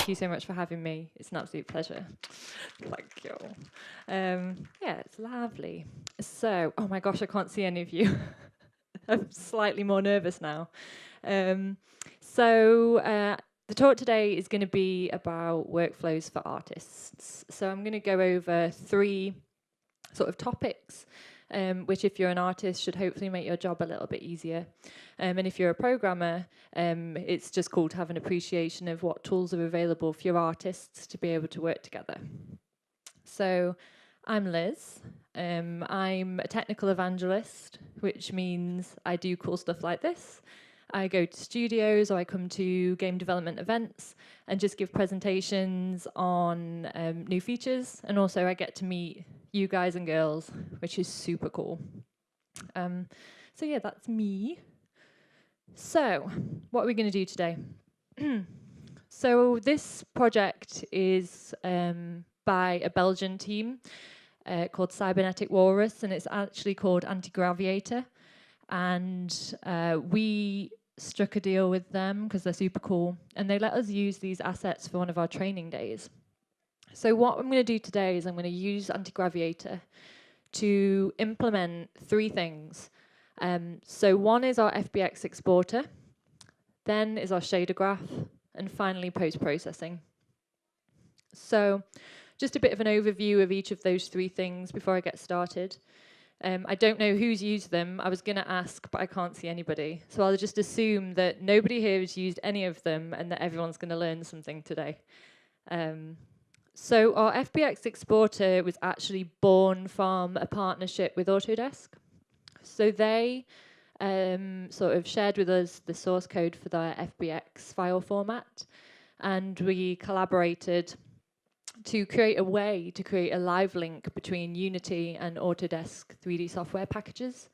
thank you so much for having me. It's an absolute pleasure. Thank you. Yeah, it's lovely. So, oh my gosh, I can't see any of you. I'm slightly more nervous now. The talk today is going to be about workflows for artists. So I'm going to go over 3 sort of topics, which if you're an artist should hopefully make your job a little bit easier. And if you're a programmer, it's just cool to have an appreciation of what tools are available for your artists to be able to work together. So I'm Liz. I'm a technical evangelist, which means I do cool stuff like this. I go to studios or I come to game development events and just give presentations on new features. And also I get to meet you guys and girls, which is super cool. So yeah, that's me. So what are we going to do today? So this project is by a Belgian team called Cybernetic Walrus, and it's actually called Anti-Graviator. And we struck a deal with them because they're super cool, and they let us use these assets for one of our training days. So what I'm going to do today is I'm going to use Anti-Graviator to implement 3 things. So one is our Fbx Exporter, then is our shader graph, and finally post-processing. So just a bit of an overview of each of those 3 things before I get started. I don't know who's used them. I was going to ask, but I can't see anybody. So I'll just assume that nobody here has used any of them and that everyone's going to learn something today. So our Fbx Exporter was actually born from a partnership with Autodesk. So they sort of shared with us the source code for their Fbx file format, and we collaborated to create a way to create a live link between Unity and Autodesk 3D software packages,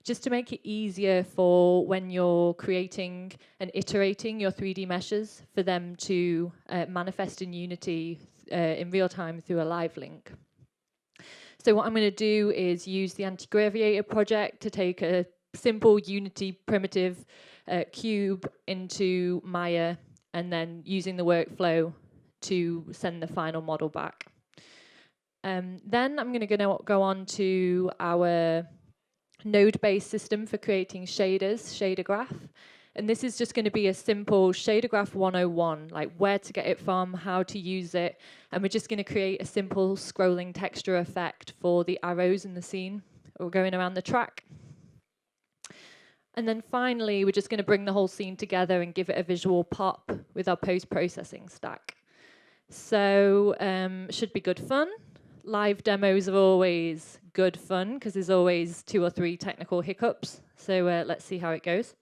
just to make it easier for when you're creating and iterating your 3D meshes for them to manifest in Unity in real time through a live link. So what I'm going to do is use the Anti-Graviator project to take a simple Unity primitive cube into Maya, and then using the workflow to send the final model back. Then I'm going to go on to our node-based system for creating shaders, shader graph. And this is just going to be a simple shader graph 101, like where to get it from, how to use it. And we're just going to create a simple scrolling texture effect for the arrows in the scene or going around the track. And then finally, we're just going to bring the whole scene together and give it a visual pop with our post-processing stack. So should be good fun. Live demos are always good fun because there's always 2 or 3 technical hiccups. So let's see how it goes.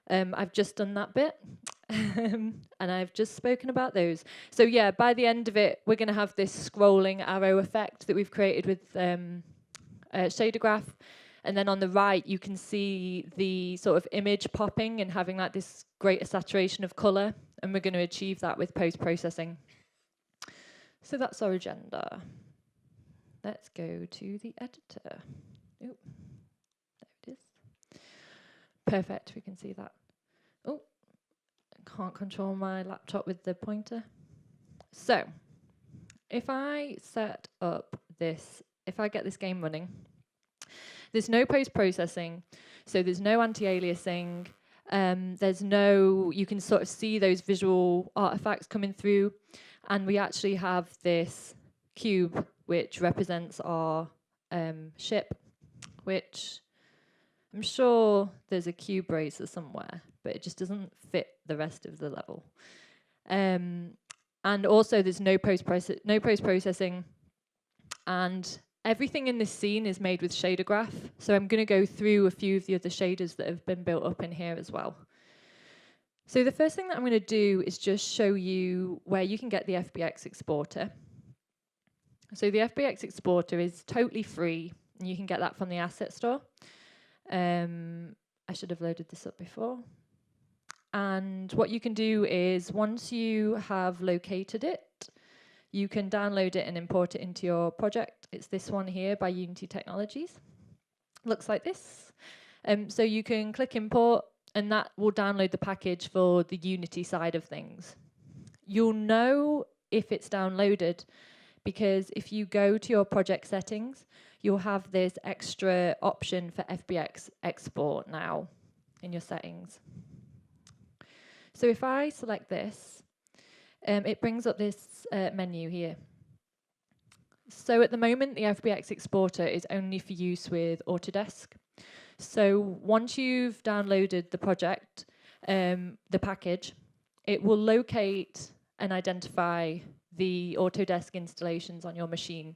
I've just done that bit and I've just spoken about those. So yeah, by the end of it, we're going to have this scrolling arrow effect that we've created with shader graph. And then on the right, you can see the sort of image popping and having like this greater saturation of color. And we're going to achieve that with post-processing. So that's our agenda. Let's go to the editor. Oh, there it is. Perfect, we can see that. Oh, I can't control my laptop with the pointer. So, if I set up this, if I get this game running, there's no post-processing, so there's no anti-aliasing, there's no, you can sort of see those visual artifacts coming through, and we actually have this cube which represents our ship, which I'm sure there's a cube racer somewhere, but it just doesn't fit the rest of the level. And also there's no post-processing, and everything in this scene is made with shader graph. So I'm going to go through a few of the other shaders that have been built up in here as well. So the first thing that I'm going to do is just show you where you can get the Fbx Exporter. So the Fbx Exporter is totally free, and you can get that from the asset store. I should have loaded this up before. And what you can do is, once you have located it, you can download it and import it into your project. It's this one here by Unity Technologies. Looks like this. So you can click import, and that will download the package for the Unity side of things. You'll know if it's downloaded because if you go to your project settings, you'll have this extra option for Fbx Export now in your settings. So if I select this, it brings up this menu here. So at the moment, the Fbx Exporter is only for use with Autodesk. So once you've downloaded the project, the package, it will locate and identify the Autodesk installations on your machine.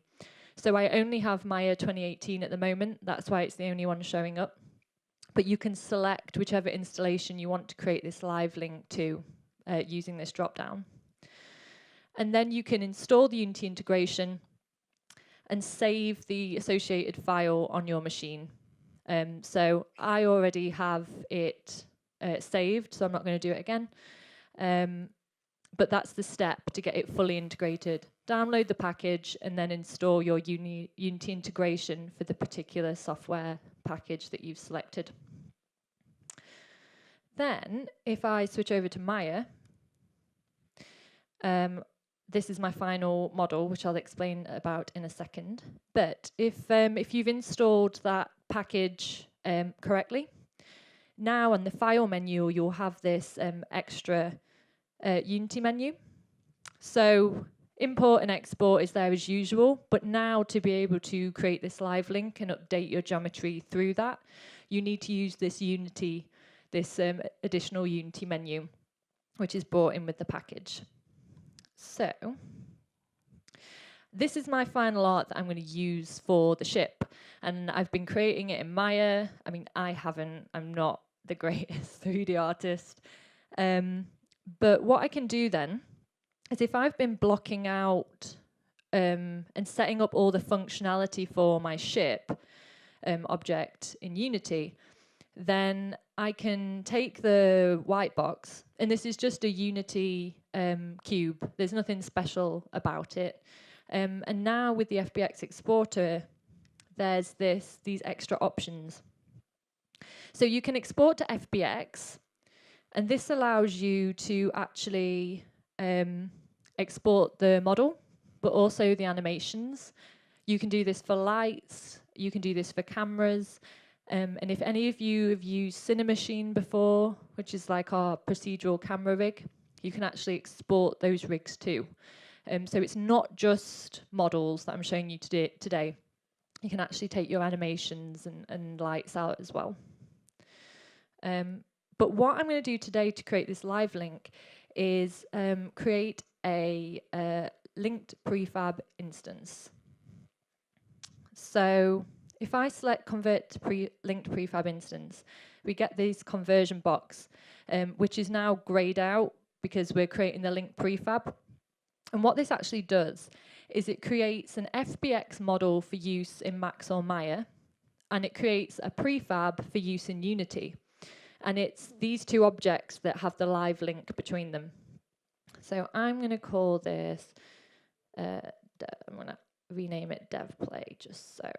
So I only have Maya 2018 at the moment. That's why it's the only one showing up. But you can select whichever installation you want to create this live link to using this drop-down. And then you can install the Unity integration and save the associated file on your machine. So I already have it saved, so I'm not going to do it again. But that's the step to get it fully integrated. Download the package and then install your Unity integration for the particular software package that you've selected. Then, if I switch over to Maya, this is my final model, which I'll explain about in a second. But if you've installed that package correctly, now on the file menu, you'll have this extra Unity menu. So import and export is there as usual, but now to be able to create this live link and update your geometry through that, you need to use this Unity, this additional Unity menu, which is brought in with the package. So this is my final art that I'm going to use for the ship, and I've been creating it in Maya. I mean, I'm not the greatest 3D artist, but what I can do then is if I've been blocking out and setting up all the functionality for my ship object in Unity, then I can take the white box, and this is just a Unity cube. There's nothing special about it. And now with the Fbx Exporter, there's these extra options. So you can export to FBX, and this allows you to actually export the model, but also the animations. You can do this for lights, you can do this for cameras, and if any of you have used Cinemachine before, which is like our procedural camera rig, you can actually export those rigs too. So it's not just models that I'm showing you today. You can actually take your animations and lights out as well. But what I'm going to do today to create this live link is create a linked prefab instance. So if I select convert to linked prefab instance, we get this conversion box, which is now grayed out because we're creating the linked prefab. And what this actually does is it creates an FBX model for use in Max or Maya, and it creates a prefab for use in Unity. And it's these two objects that have the live link between them. So I'm going to call this, I'm going to rename it Dev.Play just so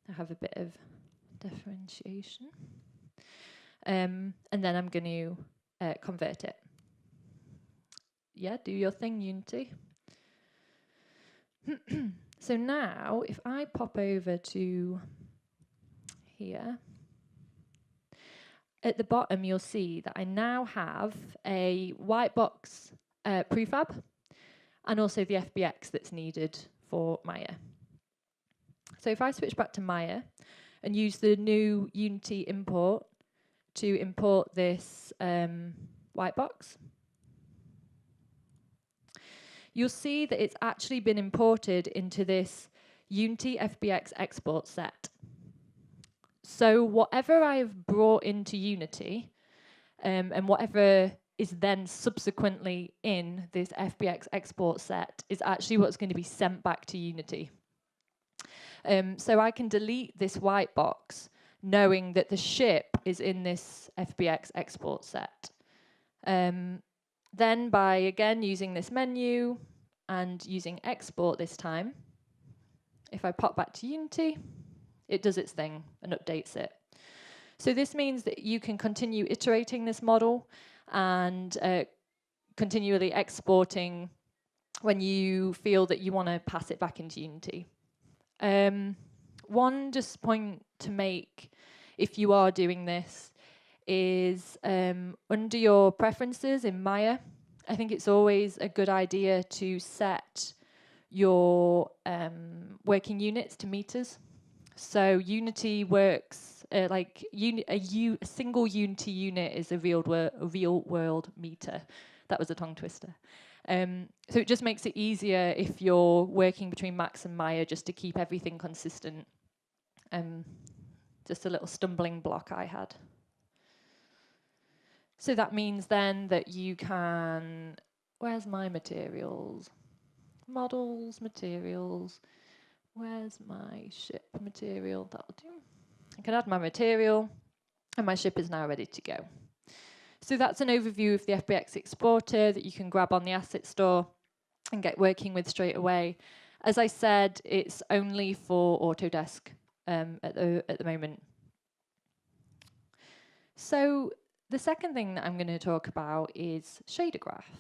I have a bit of differentiation. And then I'm going to convert it. Yeah, do your thing, Unity. So now, if I pop over to here, at the bottom you'll see that I now have a white box prefab and also the FBX that's needed for Maya. So if I switch back to Maya and use the new Unity import to import this white box, you'll see that it's actually been imported into this Unity Fbx Export set. So whatever I've brought into Unity and whatever is then subsequently in this Fbx Export set is actually what's going to be sent back to Unity. So I can delete this white box knowing that the ship is in this Fbx Export set. Then by, again, using this menu and using export this time, if I pop back to Unity, it does its thing and updates it. So this means that you can continue iterating this model and continually exporting when you feel that you want to pass it back into Unity. One just point to make if you are doing this is under your preferences in Maya, I think it's always a good idea to set your working units to meters. So Unity works like a single Unity unit is a real world meter. That was a tongue twister. So it just makes it easier if you're working between Max and Maya just to keep everything consistent. Just a little stumbling block I had. So that means then that you can, where's my materials? Models, materials. Where's my ship material? That'll do. I can add my material, and my ship is now ready to go. So that's an overview of the Fbx Exporter that you can grab on the asset store and get working with straight away. As I said, it's only for Autodesk at the moment. So the second thing that I'm going to talk about is shader graph.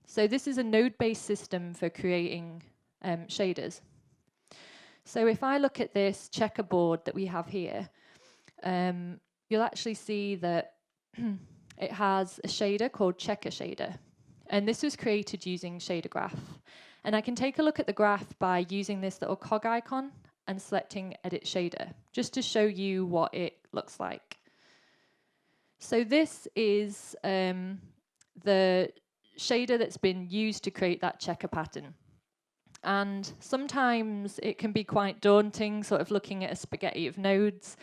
So this is a node-based system for creating shaders. So if I look at this checkerboard that we have here, you'll actually see that it has a shader called checker shader. And this was created using shader graph. And I can take a look at the graph by using this little cog icon and selecting edit shader, just to show you what it looks like. So this is the shader that's been used to create that checker pattern. And sometimes it can be quite daunting, sort of looking at a spaghetti of nodes.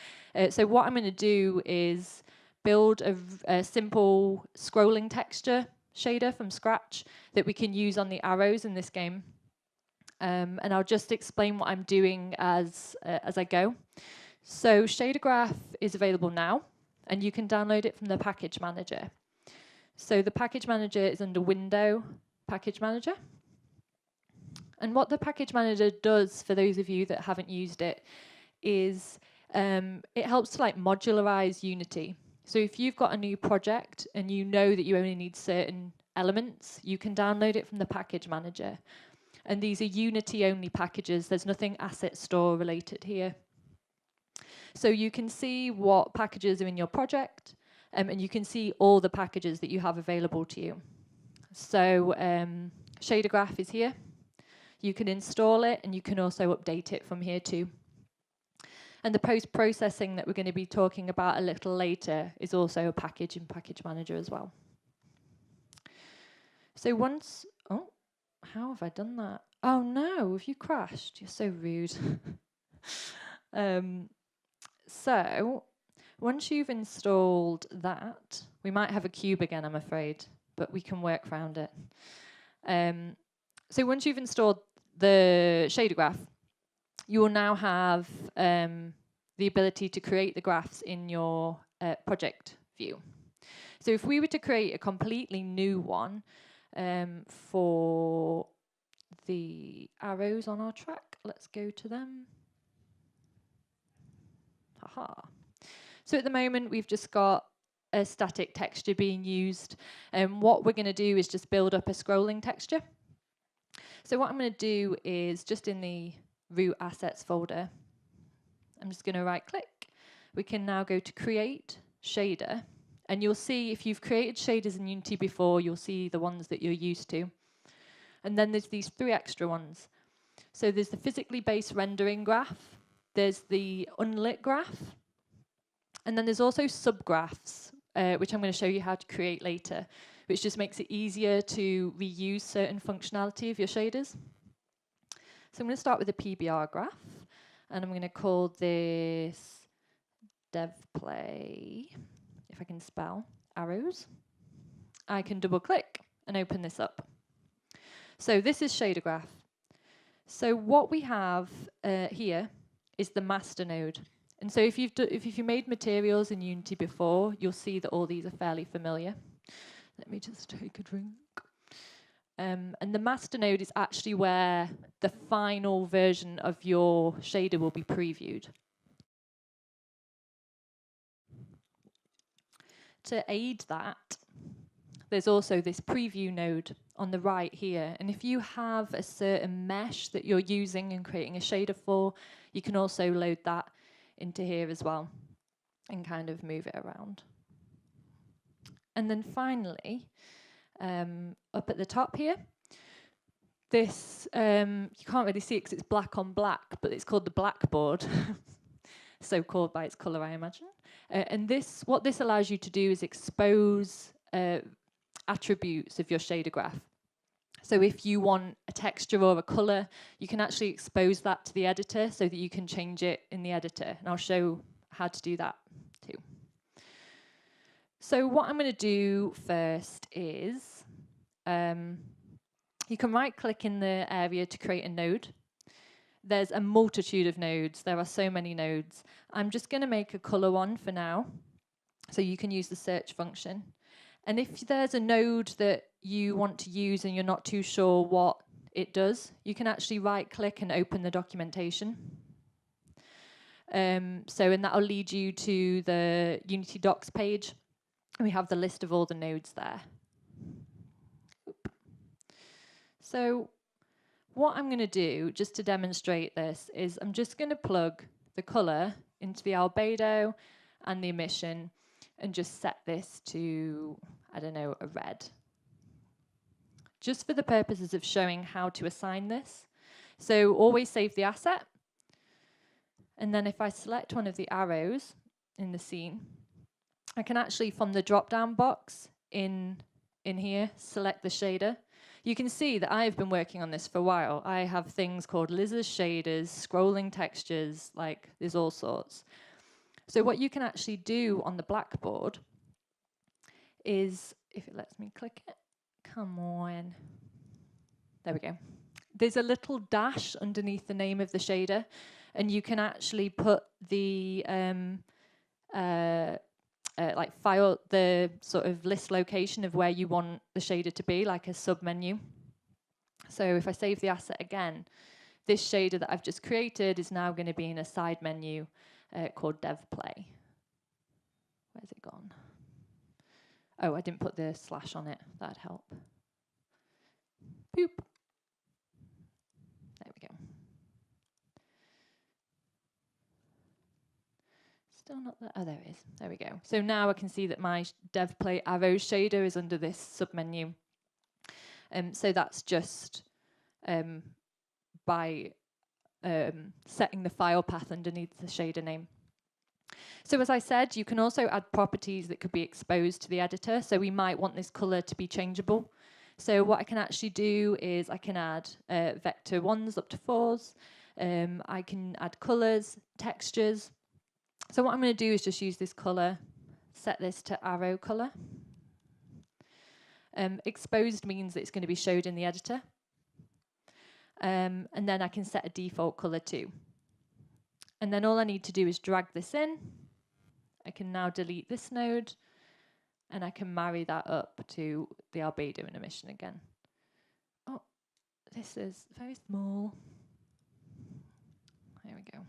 So what I'm going to do is build a simple scrolling texture shader from scratch that we can use on the arrows in this game. And I'll just explain what I'm doing as I go. So shader graph is available now, and you can download it from the package manager. So the package manager is under Window, Package Manager. And what the package manager does, for those of you that haven't used it, is it helps to like modularize Unity. So if you've got a new project and you know that you only need certain elements, you can download it from the package manager. And these are Unity-only packages. There's nothing asset store related here. So you can see what packages are in your project, and you can see all the packages that you have available to you. So shader graph is here. You can install it, and you can also update it from here too. And the post-processing that we're going to be talking about a little later is also a package in Package Manager as well. So once, oh, how have I done that? Oh no, have you crashed? You're so rude. So once you've installed that, we might have a cube again, I'm afraid, but we can work around it. So once you've installed the shader graph, you will now have the ability to create the graphs in your project view. So if we were to create a completely new one for the arrows on our track, let's go to them. Haha. So at the moment, we've just got a static texture being used. And what we're going to do is just build up a scrolling texture. So what I'm going to do is just in the root assets folder, I'm just going to right click. We can now go to create shader. And you'll see if you've created shaders in Unity before, you'll see the ones that you're used to. And then there's these 3 extra ones. So there's the physically based rendering graph. There's the unlit graph. And then there's also subgraphs, which I'm going to show you how to create later, which just makes it easier to reuse certain functionality of your shaders. So I'm going to start with a PBR graph, and I'm going to call this Dev.Play, if I can spell, arrows. I can double click and open this up. So this is shader graph. So what we have here is the master node. And so if you've made materials in Unity before, you'll see that all these are fairly familiar. Let me just take a drink. And the master node is actually where the final version of your shader will be previewed. To aid that, there's also this preview node on the right here. And if you have a certain mesh that you're using and creating a shader for, you can also load that into here as well and kind of move it around. And then finally, up at the top here, this, you can't really see it because it's black on black, but it's called the Blackboard. So called by its colour, I imagine. And what this allows you to do is expose attributes of your shader graph. So if you want a texture or a colour, you can actually expose that to the editor so that you can change it in the editor. And I'll show how to do that too. So what I'm going to do first is, you can right-click in the area to create a node. There's a multitude of nodes. There are so many nodes. I'm just going to make a colour one for now, so you can use the search function. And if there's a node that you want to use and you're not too sure what it does, you can actually right-click and open the documentation. And that'll lead you to the Unity docs page. And we have the list of all the nodes there. So what I'm going to do, just to demonstrate this, is I'm just going to plug the colour into the albedo and the emission and just set this to, I don't know, a red. Just for the purposes of showing how to assign this. So always save the asset. And then if I select one of the arrows in the scene, I can actually, from the drop-down box in here, select the shader. You can see that I have been working on this for a while. I have things called lizard shaders, scrolling textures, like there's all sorts. So what you can actually do on the Blackboard is, if it lets me click it, come on. There we go. There's a little dash underneath the name of the shader, and you can actually put the like file, the sort of list location of where you want the shader to be, like a sub-menu. So if I save the asset again, this shader that I've just created is now going to be in a side menu called Dev.Play. Where's it gone? Oh, I didn't put the slash on it. That'd help. Boop. There we go. Still not there. Oh, there it is. There we go. So now I can see that my Dev.Play arrow shader is under this submenu. So that's just by setting the file path underneath the shader name. So as I said, you can also add properties that could be exposed to the editor. So we might want this color to be changeable. So what I can actually do is I can add vector 1s up to 4s. I can add colors, textures. So what I'm going to do is just use this color, set this to arrow color. Exposed means that it's going to be showed in the editor. And then I can set a default color too. And then all I need to do is drag this in. I can now delete this node, and I can marry that up to the albedo and emission again. Oh, this is very small. There we go.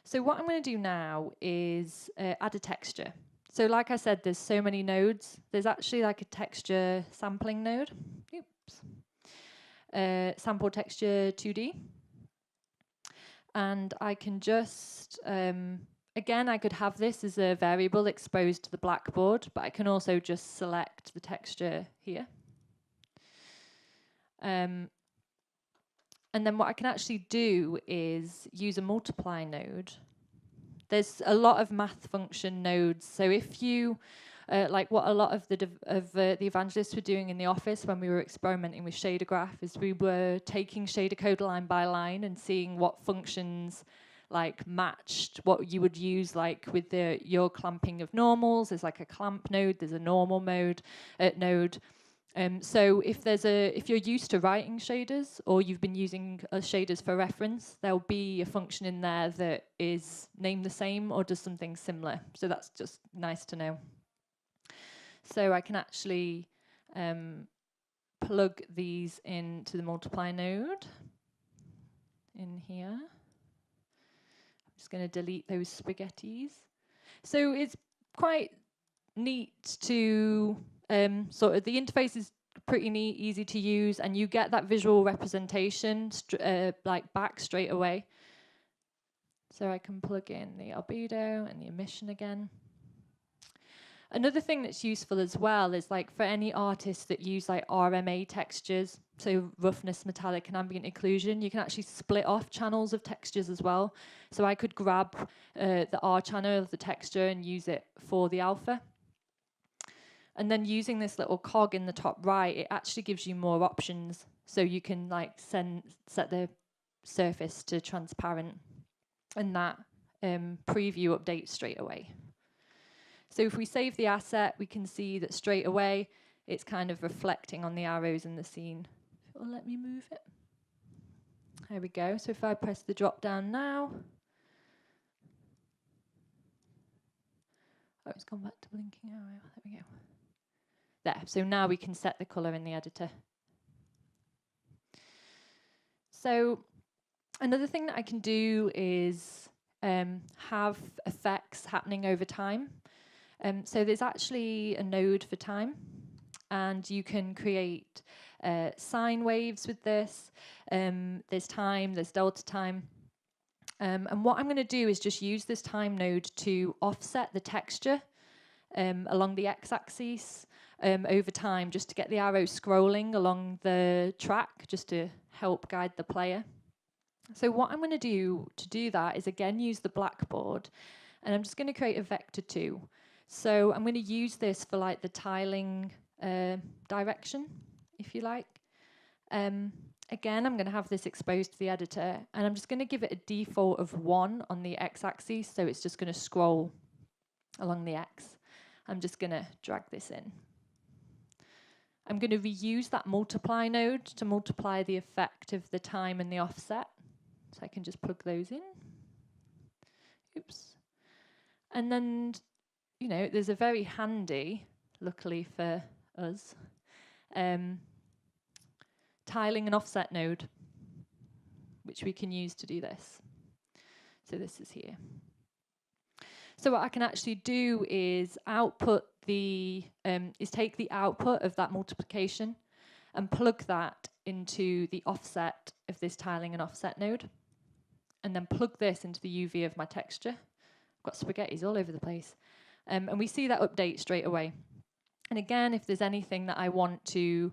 So what I'm going to do now is add a texture. So like I said, there's so many nodes. There's actually like a texture sampling node. Oops. Sample texture 2D. And I can just, again, I could have this as a variable exposed to the Blackboard, but I can also just select the texture here. And then what I can actually do is use a multiply node. There's a lot of math function nodes. So if you, like what a lot of the evangelists were doing in the office when we were experimenting with shader graph, is we were taking shader code line by line and seeing what functions like matched what you would use like with your clamping of normals. There's like a clamp node, there's a normal mode node. So if you're used to writing shaders or you've been using shaders for reference, there'll be a function in there that is named the same or does something similar. So that's just nice to know. So I can actually plug these into the multiply node in here. I'm just going to delete those spaghettis. So it's quite neat to sort of, the interface is pretty neat, easy to use, and you get that visual representation like back straight away. So I can plug in the albedo and the emission again. Another thing that's useful as well is like for any artists that use like RMA textures, so roughness, metallic and ambient occlusion, you can actually split off channels of textures as well. So I could grab the R channel of the texture and use it for the alpha. And then using this little cog in the top right, it actually gives you more options. So you can like set the surface to transparent, and that preview updates straight away. So if we save the asset, we can see that straight away it's kind of reflecting on the arrows in the scene. It'll let me move it. There we go. So if I press the drop down now, oh, it's gone back to blinking arrow. There we go. There. So now we can set the color in the editor. So another thing that I can do is have effects happening over time. So there's actually a node for time, and you can create sine waves with this. There's time, there's delta time. And what I'm going to do is just use this time node to offset the texture along the x-axis over time, just to get the arrow scrolling along the track, just to help guide the player. So what I'm going to do that is again use the Blackboard, and I'm just going to create a vector 2. So I'm going to use this for like the tiling direction, if you like. Again, I'm going to have this exposed to the editor, and I'm just going to give it a default of 1 on the x-axis, so it's just going to scroll along the x. I'm just going to drag this in. I'm going to reuse that multiply node to multiply the effect of the time and the offset. So I can just plug those in. Oops. And then, you know, there's a very handy, luckily for us, tiling and offset node, which we can use to do this. So this is here. So what I can actually do is take the output of that multiplication and plug that into the offset of this tiling and offset node, and then plug this into the UV of my texture. I've got spaghettis all over the place. And we see that update straight away. And again, if there's anything that I want to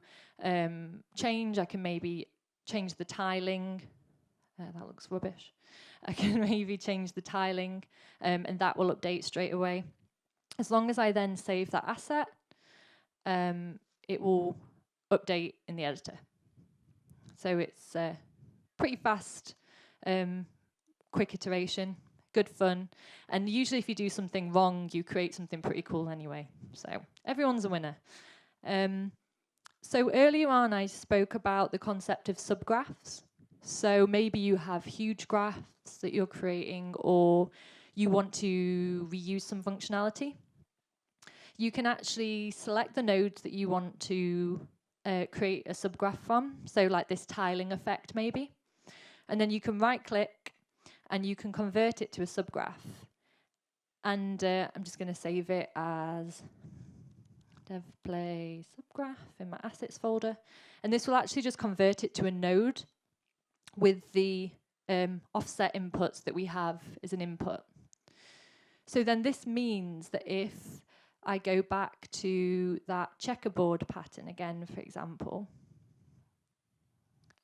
change, I can maybe change the tiling. That looks rubbish. I can maybe change the tiling, and that will update straight away. As long as I then save that asset, it will update in the editor. So it's pretty fast, quick iteration, good fun. And usually if you do something wrong, you create something pretty cool anyway. So everyone's a winner. So earlier on, I spoke about the concept of subgraphs. So maybe you have huge graphs that you're creating, or you want to reuse some functionality. You can actually select the nodes that you want to create a subgraph from, so like this tiling effect maybe. And then you can right-click, and you can convert it to a subgraph. And I'm just going to save it as Dev.Play subgraph in my assets folder. And this will actually just convert it to a node with the offset inputs that we have as an input. So then this means that if I go back to that checkerboard pattern again, for example.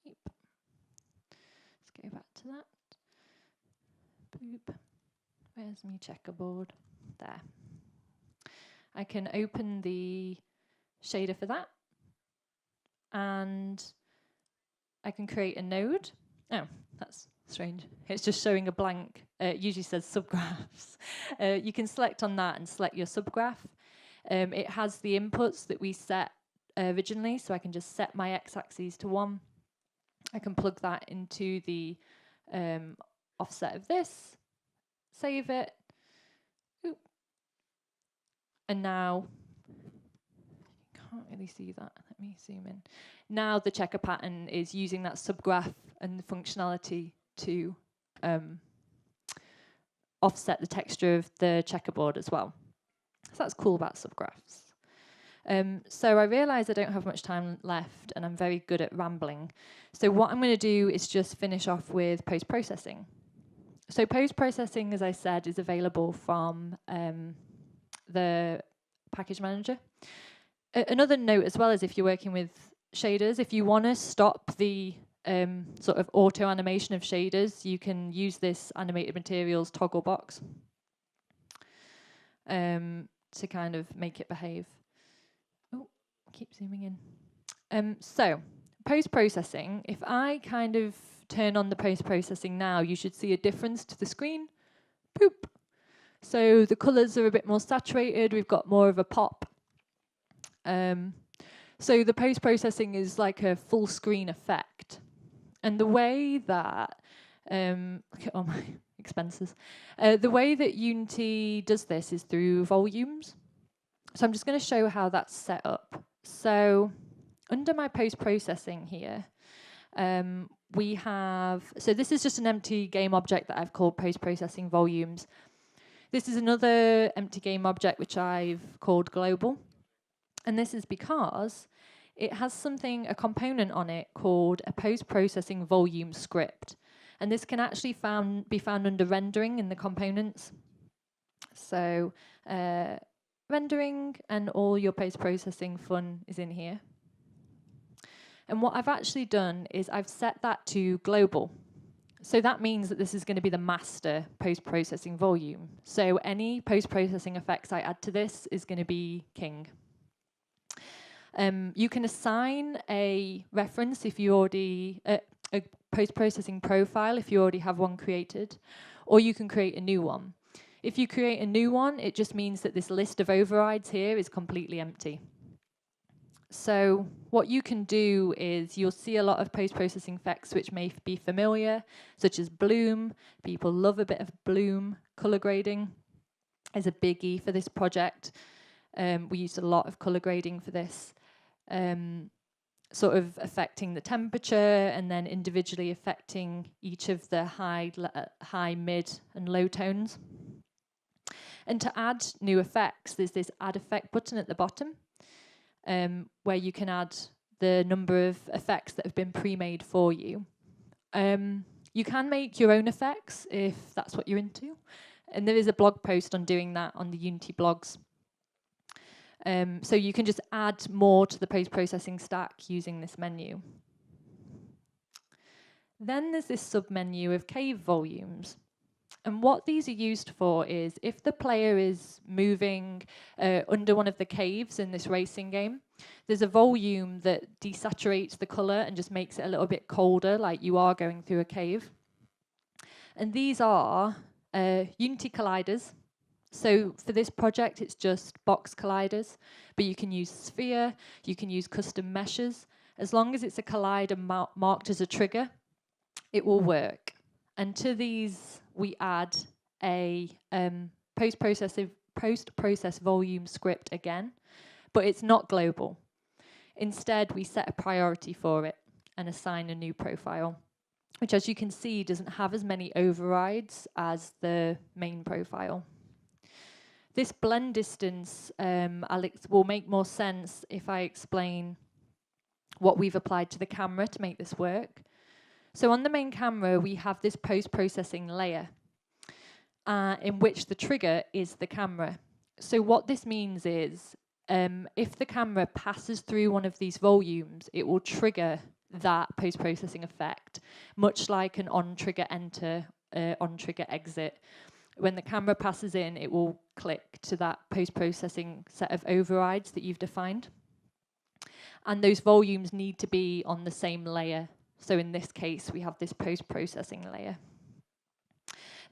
Let's go back to that. Boop. Where's my checkerboard? There. I can open the shader for that, and I can create a node. Oh, that's strange. It's just showing a blank. It usually says subgraphs. You can select on that and select your subgraph. It has the inputs that we set originally, so I can just set my x-axis to 1. I can plug that into the offset of this, save it. Oop. And now, you can't really see that. Let me zoom in. Now the checker pattern is using that subgraph and the functionality to offset the texture of the checkerboard as well. So that's cool about subgraphs. So I realise I don't have much time left and I'm very good at rambling. So what I'm going to do is just finish off with post-processing. So post-processing, as I said, is available from the package manager. Another note as well is if you're working with shaders, if you want to stop the sort of auto animation of shaders, you can use this animated materials toggle box to kind of make it behave. Oh, keep zooming in. So post-processing, if I kind of turn on the post-processing now, you should see a difference to the screen. Poop. So the colours are a bit more saturated, we've got more of a pop. So the post-processing is like a full screen effect. And the way that, look at all my expenses. The way that Unity does this is through volumes. So I'm just going to show how that's set up. So under my post-processing here, we have, so this is just an empty game object that I've called post-processing volumes. This is another empty game object which I've called global. And this is because it has something, a component on it called a post-processing volume script. And this can actually be found under rendering in the components. So rendering and all your post-processing fun is in here. And what I've actually done is I've set that to global. So that means that this is going to be the master post-processing volume. So any post-processing effects I add to this is going to be king. You can assign a reference if you already, a post-processing profile if you already have one created, or you can create a new one. If you create a new one, it just means that this list of overrides here is completely empty. So what you can do is you'll see a lot of post-processing effects which may be familiar, such as bloom. People love a bit of bloom. Color grading is a biggie for this project. We used a lot of color grading for this, sort of affecting the temperature and then individually affecting each of the high, mid, and low tones. And to add new effects, there's this add effect button at the bottom, where you can add the number of effects that have been pre-made for you. You can make your own effects if that's what you're into. And there is a blog post on doing that on the Unity blogs. So you can just add more to the post-processing stack using this menu. Then there's this sub-menu of cave volumes. And what these are used for is if the player is moving under one of the caves in this racing game, there's a volume that desaturates the color and just makes it a little bit colder, like you are going through a cave. And these are Unity colliders. So for this project, it's just box colliders, but you can use sphere, you can use custom meshes. As long as it's a collider marked as a trigger, it will work. And to these, we add a post-process volume script again, but it's not global. Instead, we set a priority for it and assign a new profile, which, as you can see, doesn't have as many overrides as the main profile. This blend distance will make more sense if I explain what we've applied to the camera to make this work. So on the main camera, we have this post-processing layer in which the trigger is the camera. So what this means is if the camera passes through one of these volumes, it will trigger that post-processing effect, much like an on-trigger enter, on-trigger exit. When the camera passes in, it will click to that post-processing set of overrides that you've defined. And those volumes need to be on the same layer. So in this case, we have this post-processing layer.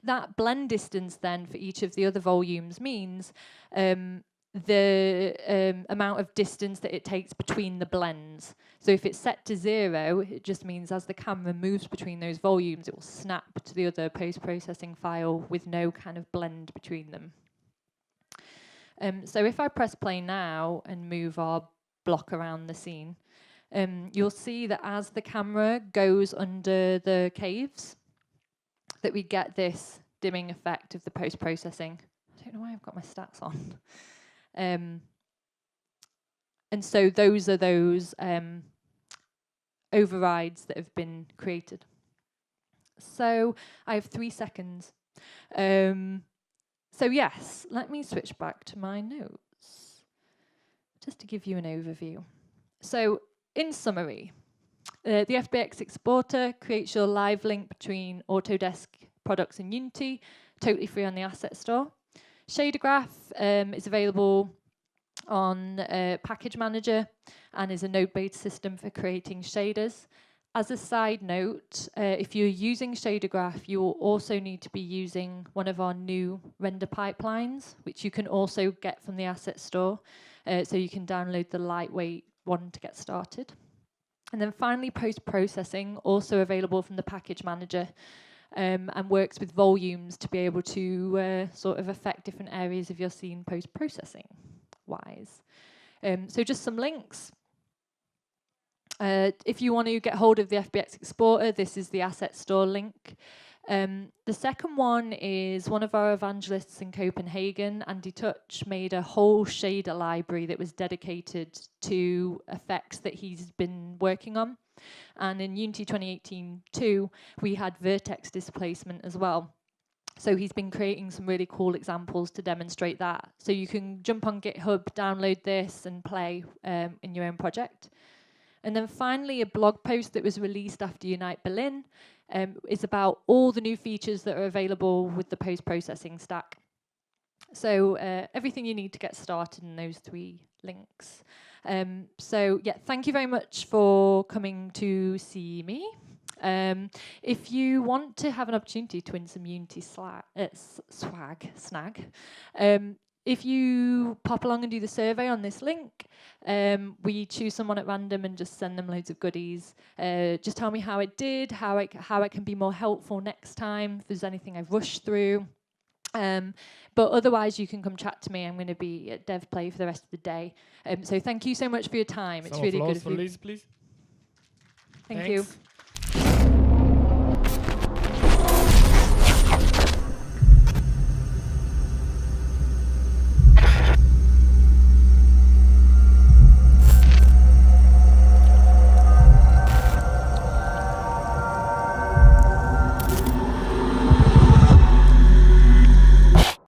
That blend distance then for each of the other volumes means the amount of distance that it takes between the blends. So if it's set to 0, it just means as the camera moves between those volumes, it will snap to the other post-processing file with no kind of blend between them. So if I press play now and move our block around the scene, you'll see that as the camera goes under the caves, that we get this dimming effect of the post-processing. I don't know why I've got my stats on. And so those are those overrides that have been created. So I have 3 seconds. So yes, let me switch back to my notes just to give you an overview. So in summary, the Fbx Exporter creates your live link between Autodesk products and Unity, totally free on the Asset Store. Shader Graph is available on Package Manager and is a node-based system for creating shaders. As a side note, if you're using Shader Graph, you will also need to be using one of our new render pipelines, which you can also get from the Asset Store. So you can download the lightweight one to get started. And then finally, post-processing, also available from the Package Manager, and works with volumes to be able to sort of affect different areas of your scene post-processing wise. So just some links. If you want to get hold of the Fbx Exporter, this is the Asset Store link. The second one is one of our evangelists in Copenhagen, Andy Touch, made a whole shader library that was dedicated to effects that he's been working on. And in Unity 2018 too, we had vertex displacement as well. So he's been creating some really cool examples to demonstrate that. So you can jump on GitHub, download this and play in your own project. And then finally, a blog post that was released after Unite Berlin is about all the new features that are available with the post-processing stack. So everything you need to get started in those 3 links. So yeah, thank you very much for coming to see me. If you want to have an opportunity to win some Unity snag, if you pop along and do the survey on this link, we choose someone at random and just send them loads of goodies. Just tell me how it did, how it can be more helpful next time, if there's anything I've rushed through. But otherwise, you can come chat to me. I'm going to be at Dev.Play for the rest of the day. So thank you so much for your time. It's really good. For Liz, please. Thank you.